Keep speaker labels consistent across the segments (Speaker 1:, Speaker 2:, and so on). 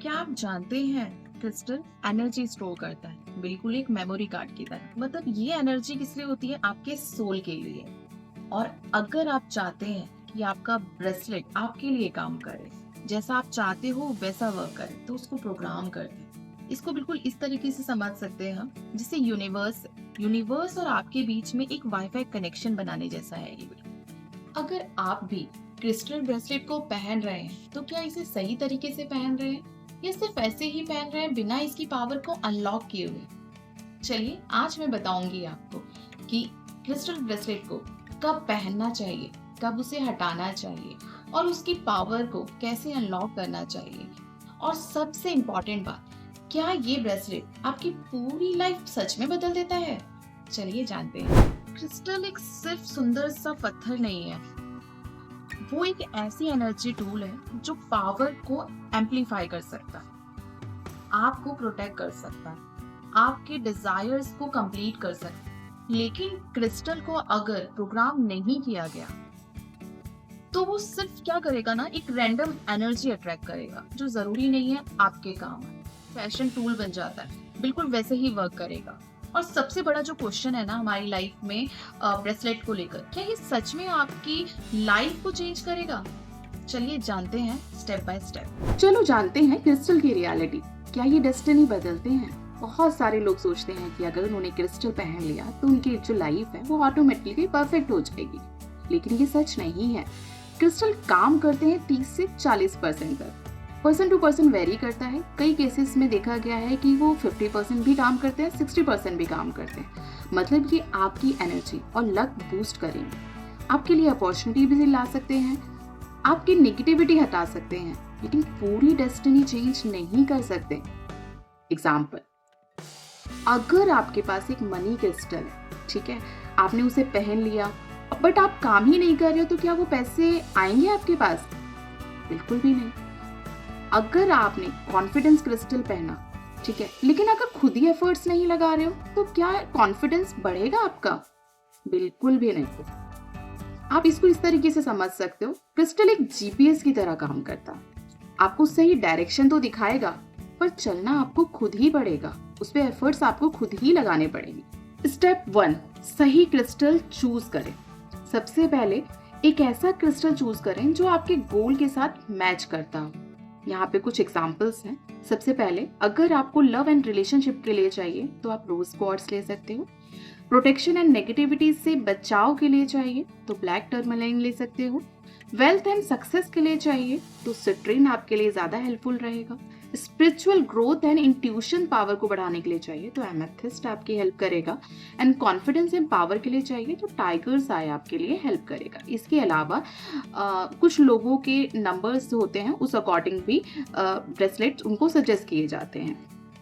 Speaker 1: क्या आप जानते हैं क्रिस्टल एनर्जी स्टोर करता है, बिल्कुल एक मेमोरी कार्ड की तरह। मतलब ये एनर्जी किस लिए होती है? आपके सोल के लिए। और अगर आप चाहते हैं कि आपका ब्रेसलेट आपके लिए काम करे, जैसा आप चाहते हो वैसा वर्क करे, तो उसको प्रोग्राम कर दें। इसको बिल्कुल इस तरीके से समझ सकते हैं हम, जिससे यूनिवर्स और आपके बीच में एक वाईफाई कनेक्शन बनाने जैसा है ये बिल्कुल। अगर आप भी क्रिस्टल ब्रेसलेट को पहन रहे हैं, तो क्या इसे सही तरीके से पहन रहे हैं या सिर्फ ऐसे ही पहन रहे हैं बिना इसकी पावर को अनलॉक किए हुए? चलिए आज मैं बताऊंगी आपको कि क्रिस्टल ब्रेसलेट को कब पहनना चाहिए, कब उसे हटाना चाहिए और उसकी पावर को कैसे अनलॉक करना चाहिए। और सबसे इम्पोर्टेंट बात, क्या ये ब्रेसलेट आपकी पूरी लाइफ सच में बदल देता है? चलिए जानते हैं। क्रिस्टल एक सिर्फ सुंदर सा पत्थर नहीं है, वो एक ऐसी एनर्जी टूल है जो पावर को एम्पलीफाई कर सकता है, आपको प्रोटेक्ट कर सकता है, आपके डिजायर्स को कंप्लीट कर सकता है। लेकिन क्रिस्टल को अगर प्रोग्राम नहीं किया गया, तो वो सिर्फ क्या करेगा ना, एक रैंडम एनर्जी अट्रैक्ट करेगा जो जरूरी नहीं है आपके काम है। फैशन टूल बन जाता है, बिल्कुल वैसे ही वर्क करेगा। और सबसे बड़ा जो क्वेश्चन है ना हमारी लाइफ में ब्रेसलेट को लेकर, क्या ये सच में आपकी लाइफ को चेंज करेगा? चलिए जानते हैं स्टेप बाय स्टेप।
Speaker 2: चलो जानते हैं क्रिस्टल की रियलिटी। क्या ये डेस्टिनी बदलते हैं? बहुत सारे लोग सोचते हैं कि अगर उन्होंने क्रिस्टल पहन लिया तो उनकी जो लाइफ है वो ऑटोमेटिकली परफेक्ट हो जाएगी, लेकिन ये सच नहीं है। क्रिस्टल काम करते हैं 30 से 40% तक। पर्सन टू पर्सन वेरी करता है। कई केसेस में देखा गया है कि वो 50% भी काम करते हैं, 60% भी काम करते हैं। मतलब ये आपकी एनर्जी और लक बूस्ट करेंगे, आपके लिए अपॉर्चुनिटी भी ला सकते हैं, आपकी नेगेटिविटी हटा सकते हैं, लेकिन पूरी डेस्टिनी चेंज नहीं कर सकते। एग्जाम्पल, अगर आपके पास एक मनी क्रिस्टल है, ठीक है, आपने उसे पहन लिया बट आप काम ही नहीं कर रहे हो, तो क्या वो पैसे आएंगे आपके पास? बिल्कुल भी नहीं। अगर आपने कॉन्फिडेंस क्रिस्टल पहना, ठीक है, लेकिन अगर खुद ही एफर्ट्स नहीं लगा रहे हो, तो क्या कॉन्फिडेंस बढ़ेगा आपका? बिल्कुल भी नहीं। आप इसको इस तरीके से समझ सकते हो, क्रिस्टल एक जीपीएस की तरह काम करता है। आपको सही डायरेक्शन तो दिखाएगा, पर चलना आपको खुद ही पड़ेगा, उस पे एफर्ट्स आपको खुद ही लगाने पड़ेंगे। स्टेप 1, सही क्रिस्टल चूज करें। सबसे पहले एक ऐसा क्रिस्टल चूज करें जो आपके गोल के साथ मैच करता हो। यहाँ पे कुछ एग्जांपल्स हैं। सबसे पहले, अगर आपको लव एंड रिलेशनशिप के लिए चाहिए तो आप रोज क्वार्ट्ज ले सकते हो। प्रोटेक्शन एंड नेगेटिविटी से बचाव के लिए चाहिए तो ब्लैक टर्मलाइन ले सकते हो। वेल्थ एंड सक्सेस के लिए चाहिए तो सिट्रीन आपके लिए ज्यादा हेल्पफुल रहेगा। Spiritual growth and intuition power को बढ़ाने के लिए चाहिए तो एमेथिस्ट आपकी हेल्प करेगा। एंड कॉन्फिडेंस एंड पावर के लिए चाहिए तो टाइगर्स आई आपके लिए हेल्प करेगा। इसके अलावा कुछ लोगों के नंबर्स होते हैं, उस अकॉर्डिंग भी ब्रेसलेट उनको सजेस्ट किए जाते हैं।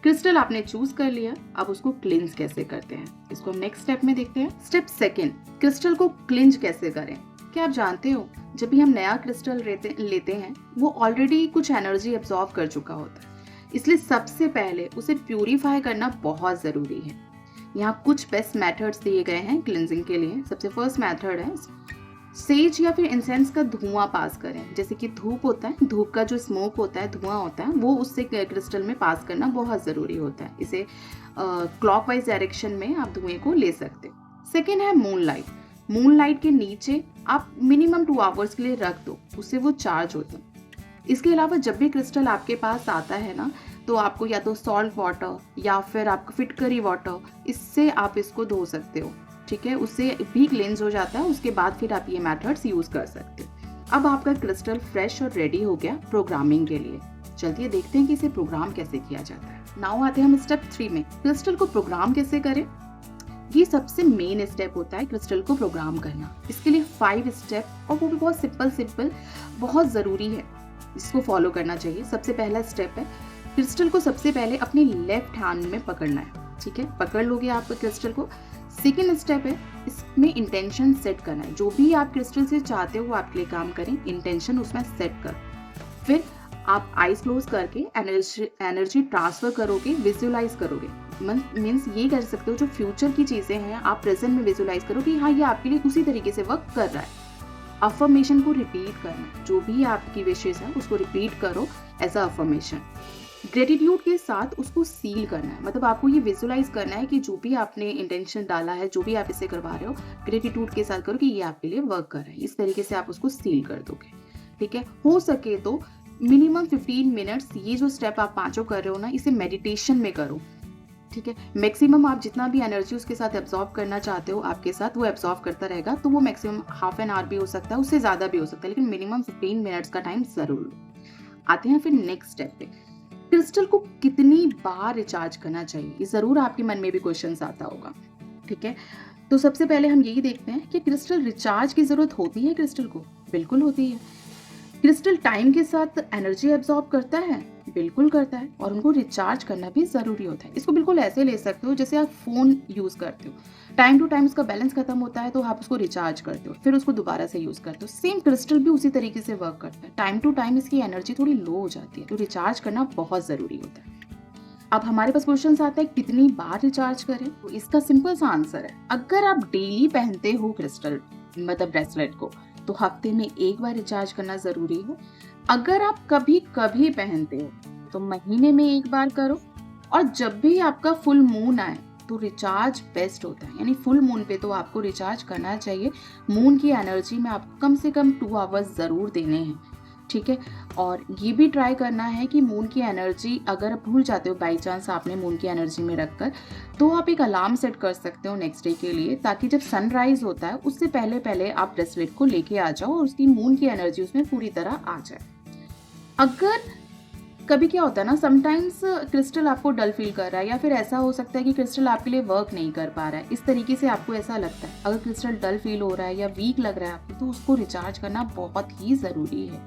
Speaker 2: क्रिस्टल आपने चूज कर लिया, अब उसको क्लिंज कैसे करते हैं, इसको नेक्स्ट स्टेप में देखते हैं। स्टेप 2, क्रिस्टल को क्लिंज कैसे करें। क्या आप जानते हो, जब भी हम नया क्रिस्टल लेते हैं, वो ऑलरेडी कुछ एनर्जी एब्जॉर्ब कर चुका होता है, इसलिए सबसे पहले उसे प्यूरिफाई करना बहुत जरूरी है। यहाँ कुछ बेस्ट मेथड्स दिए गए हैं क्लिंजिंग के लिए। सबसे फर्स्ट मेथड है सेज या फिर इंसेंस का धुआं पास करें। जैसे कि धूप होता है, धूप का जो स्मोक होता है, धुआं होता है, वो उससे क्रिस्टल में पास करना बहुत जरूरी होता है। इसे क्लॉकवाइज डायरेक्शन में आप धुएं को ले सकते हो। सेकेंड है मूनलाइट। मूनलाइट के नीचे आप मिनिमम 2 आवर्स के लिए रख दो, उससे वो चार्ज होता है। इसके अलावा जब भी क्रिस्टल आपके पास आता है ना, तो आपको या तो सॉल्ट वाटर या फिर आपको फिटकरी वाटर, इससे आप इसको धो सकते हो, ठीक है, उससे भी क्लींस हो जाता है। उसके बाद फिर आप ये मेथड्स यूज कर सकते हो। अब आपका क्रिस्टल फ्रेश और रेडी हो गया प्रोग्रामिंग के लिए। चलिए देखते हैं कि इसे प्रोग्राम कैसे किया जाता है। नाउ आते हैं हम स्टेप 3 में, क्रिस्टल को प्रोग्राम कैसे करें। ये सबसे मेन स्टेप होता है क्रिस्टल को प्रोग्राम करना। इसके लिए 5 स्टेप, और वो भी बहुत सिंपल बहुत जरूरी है, इसको फॉलो करना चाहिए। सबसे पहला स्टेप है, क्रिस्टल को सबसे पहले अपनी लेफ्ट हैंड में पकड़ना है, ठीक है, पकड़ लोगे आप क्रिस्टल को। सेकेंड स्टेप है, इसमें इंटेंशन सेट करना है। जो भी आप क्रिस्टल से चाहते हो वो आपके लिए काम करें, इंटेंशन उसमें सेट कर। फिर आप आईज क्लोज करके एनर्जी ट्रांसफर करोगे, विजुअलाइज करोगे। मीन्स ये कर सकते हो जो फ्यूचर की चीजें हैं आप प्रेजेंट में विजुअलाइज करो कि हाँ ये आपके लिए उसी तरीके से वर्क कर रहा है। अफर्मेशन को रिपीट करना, जो भी आपकी विशेष है उसको रिपीट करो एज अ अफर्मेशन। ग्रेटिट्यूड के साथ उसको सील करना है, मतलब आपको ये विजुअलाइज करना है कि जो भी आपने इंटेंशन डाला है, जो भी आप इसे करवा रहे हो, ग्रेटिट्यूड के साथ करो कि ये आपके लिए वर्क कर रहा है। इस तरीके से आप उसको सील कर दोगे, ठीक है। हो सके तो मिनिमम 15 मिनट्स ये जो स्टेप आप पांचों कर रहे हो ना, इसे मेडिटेशन में करो, ठीक है। मैक्सिमम आप जितना भी एनर्जी उसके साथ एब्जॉर्ब करना चाहते हो आपके साथ, वो एब्जॉर्ब करता रहेगा। तो वो मैक्सिमम हाफ एन आवर भी हो सकता है, उससे ज्यादा भी हो सकता है, लेकिन मिनिमम 15 मिनट्स का टाइम जरूर लो। आते हैं फिर नेक्स्ट स्टेप पे, क्रिस्टल को कितनी बार रिचार्ज करना चाहिए। ये जरूर आपके मन में भी क्वेश्चन आता होगा, ठीक है। तो सबसे पहले हम यही देखते हैं कि क्रिस्टल रिचार्ज की जरूरत होती है क्रिस्टल को, बिल्कुल होती है। क्रिस्टल टाइम के साथ एनर्जी एब्जॉर्ब करता है, बिल्कुल करता है, और उनको रिचार्ज करना भी जरूरी होता है। इसको बिल्कुल ऐसे ले सकते हो जैसे आप फोन यूज करते हो, टाइम टू टाइम उसका बैलेंस खत्म होता है तो आप उसको रिचार्ज करते हो, फिर उसको दोबारा से यूज करते हो। सेम क्रिस्टल भी उसी तरीके से वर्क करता है। टाइम टू टाइम इसकी एनर्जी थोड़ी लो हो जाती है, तो रिचार्ज करना बहुत जरूरी होता है। अब हमारे पास क्वेश्चन आता है कितनी बार रिचार्ज करें, तो इसका सिंपल सा आंसर है, अगर आप डेली पहनते हो क्रिस्टल मतलब ब्रेसलेट को, तो हफ्ते में एक बार रिचार्ज करना जरूरी है। अगर आप कभी कभी पहनते हो तो महीने में एक बार करो, और जब भी आपका फुल मून आए तो रिचार्ज बेस्ट होता है। यानी फुल मून पे तो आपको रिचार्ज करना चाहिए। मून की एनर्जी में आपको कम से कम 2 आवर्स जरूर देने हैं, ठीक है। और ये भी ट्राई करना है कि मून की एनर्जी अगर आप भूल जाते हो बाई चांस आपने मून की एनर्जी में रखकर, तो आप एक अलार्म सेट कर सकते हो नेक्स्ट डे के लिए, ताकि जब सनराइज होता है उससे पहले पहले आप ब्रेसलेट को लेके आ जाओ और उसकी मून की एनर्जी उसमें पूरी तरह आ जाए। अगर कभी क्या होता है ना, समटाइम्स क्रिस्टल आपको डल फील कर रहा है, या फिर ऐसा हो सकता है कि क्रिस्टल आपके लिए वर्क नहीं कर पा रहा है, इस तरीके से आपको ऐसा लगता है, अगर क्रिस्टल डल फील हो रहा है या वीक लग रहा है आपको, तो उसको रिचार्ज करना बहुत ही ज़रूरी है,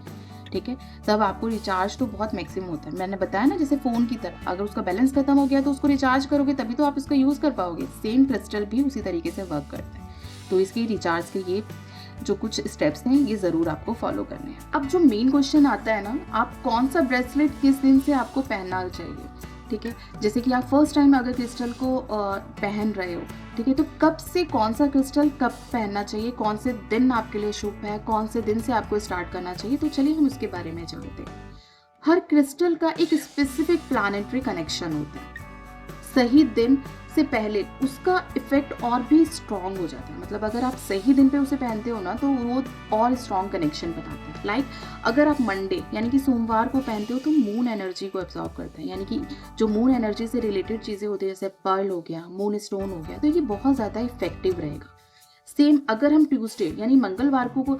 Speaker 2: ठीक है। तब आपको रिचार्ज तो बहुत मैक्सिमम होता है। मैंने बताया ना जैसे फ़ोन की तरह, अगर उसका बैलेंस खत्म हो गया तो उसको रिचार्ज करोगे तभी तो आप इसका यूज़ कर पाओगे। सेम क्रिस्टल भी उसी तरीके से वर्क करता है। तो इसकी रिचार्ज के ये जो कुछ स्टेप्स हैं ये ज़रूर आपको फॉलो करने हैं। अब जो मेन क्वेश्चन आता है ना, आप कौन सा ब्रेसलेट किस दिन से आपको पहनना चाहिए, ठीक है। जैसे कि आप फर्स्ट टाइम अगर क्रिस्टल को पहन रहे हो, ठीक है, तो कब से कौन सा क्रिस्टल कब पहनना चाहिए, कौन से दिन आपके लिए शुभ है, कौन से दिन से आपको स्टार्ट करना चाहिए, तो चलिए हम उसके बारे में जानते हैं। हर क्रिस्टल का एक स्पेसिफिक प्लानेटरी कनेक्शन होता है। सही दिन से पहले उसका इफेक्ट और भी स्ट्रॉन्ग हो जाता है। मतलब अगर आप सही दिन पे उसे पहनते हो ना, तो वो और स्ट्रॉन्ग कनेक्शन बनाता है। लाइक अगर आप मंडे यानी कि सोमवार को पहनते हो तो मून एनर्जी को एब्जॉर्ब करता है, यानी कि जो मून एनर्जी से रिलेटेड चीज़ें होती है जैसे पर्ल हो गया, मून स्टोन हो गया, तो ये बहुत ज़्यादा इफेक्टिव रहेगा। सेम अगर हम ट्यूसडे यानी मंगलवार को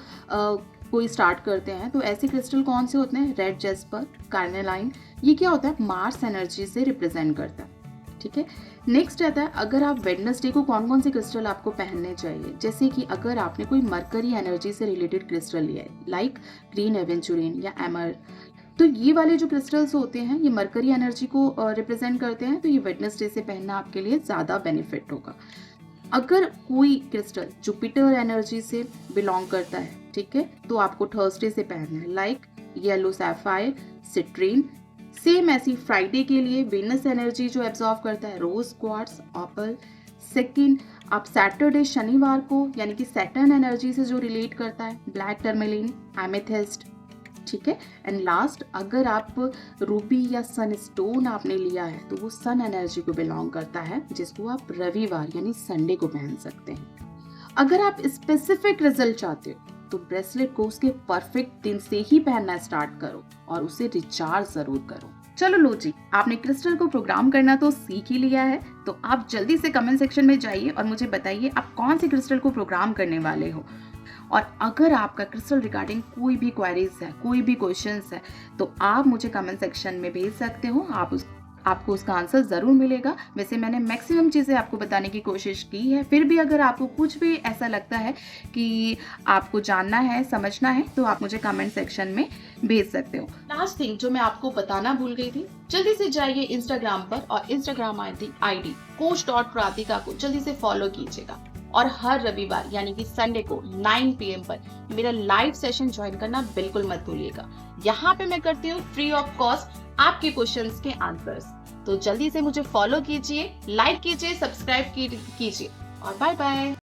Speaker 2: कोई स्टार्ट करते हैं, तो ऐसे क्रिस्टल कौन से होते हैं, रेड जेस्पर, कार्नेलाइन, ये क्या होता है, मार्स एनर्जी से रिप्रेजेंट करता है, ठीक है। नेक्स्ट आता है, अगर आप वेडनेसडे को कौन कौन से क्रिस्टल आपको पहनने चाहिए, जैसे कि अगर आपने कोई मरकरी एनर्जी से रिलेटेड क्रिस्टल लिया है, लाइक ग्रीन एवेंचुरिन या एमर, तो ये वाले जो क्रिस्टल्स होते हैं ये मरकरी एनर्जी को रिप्रेजेंट करते हैं, तो ये वेडनेसडे से पहनना आपके लिए ज़्यादा बेनिफिट होगा। अगर कोई क्रिस्टल जुपिटर एनर्जी से बिलोंग करता है, ठीक है, तो आपको थर्सडे से पहनना है, like yellow sapphire, citrine. Same ऐसी फ्राइडे के लिए वीनस एनर्जी जो एब्जॉर्व करता है, रोज क्वार्ट्स, ऑपल। सेकंड, आप सैटरडे शनिवार को यानी कि सैटर्न एनर्जी से जो रिलेट करता है, ब्लैक टर्मेलिन, एमेथिस्ट, ठीक है। एंड लास्ट, अगर आप रूबी या सन स्टोन आपने लिया है तो वो सन एनर्जी को बिलोंग करता है, जिसको आप रविवार यानी संडे को पहन सकते हैं। अगर आप स्पेसिफिक रिजल्ट चाहते हो तो ब्रेसलेट को उसके परफेक्ट दिन से ही पहनना स्टार्ट करो और उसे रिचार्ज जरूर करो। चलो लो जी, आपने क्रिस्टल को प्रोग्राम करना तो सीख ही लिया है, तो आप जल्दी से कमेंट सेक्शन में जाइए और मुझे बताइए आप कौन से क्रिस्टल को प्रोग्राम करने वाले हो। और अगर आपका क्रिस्टल रिगार्डिंग कोई भी क्वेरीज है, कोई भी क्वेश्चंस है, तो आप मुझे कमेंट सेक्शन में भेज सकते हो। आपको उसका आंसर ज़रूर मिलेगा। वैसे मैंने मैक्सिमम चीज़ें आपको बताने की कोशिश की है, फिर भी अगर आपको कुछ भी ऐसा लगता है कि आपको जानना है, समझना है, तो आप मुझे कमेंट सेक्शन में भेज सकते हो। लास्ट थिंग जो मैं आपको बताना भूल गई थी, जल्दी से जाइए इंस्टाग्राम पर और इंस्टाग्राम आईडी coach.pratika को जल्दी से फॉलो कीजिएगा। और हर रविवार यानी कि संडे को 9 PM पर मेरा लाइव सेशन ज्वाइन करना बिल्कुल मत भूलिएगा। यहाँ पे मैं करती हूँ फ्री ऑफ कॉस्ट आपके क्वेश्चंस के आंसर्स। तो जल्दी से मुझे फॉलो कीजिए, लाइक कीजिए, सब्सक्राइब कीजिए और बाय बाय।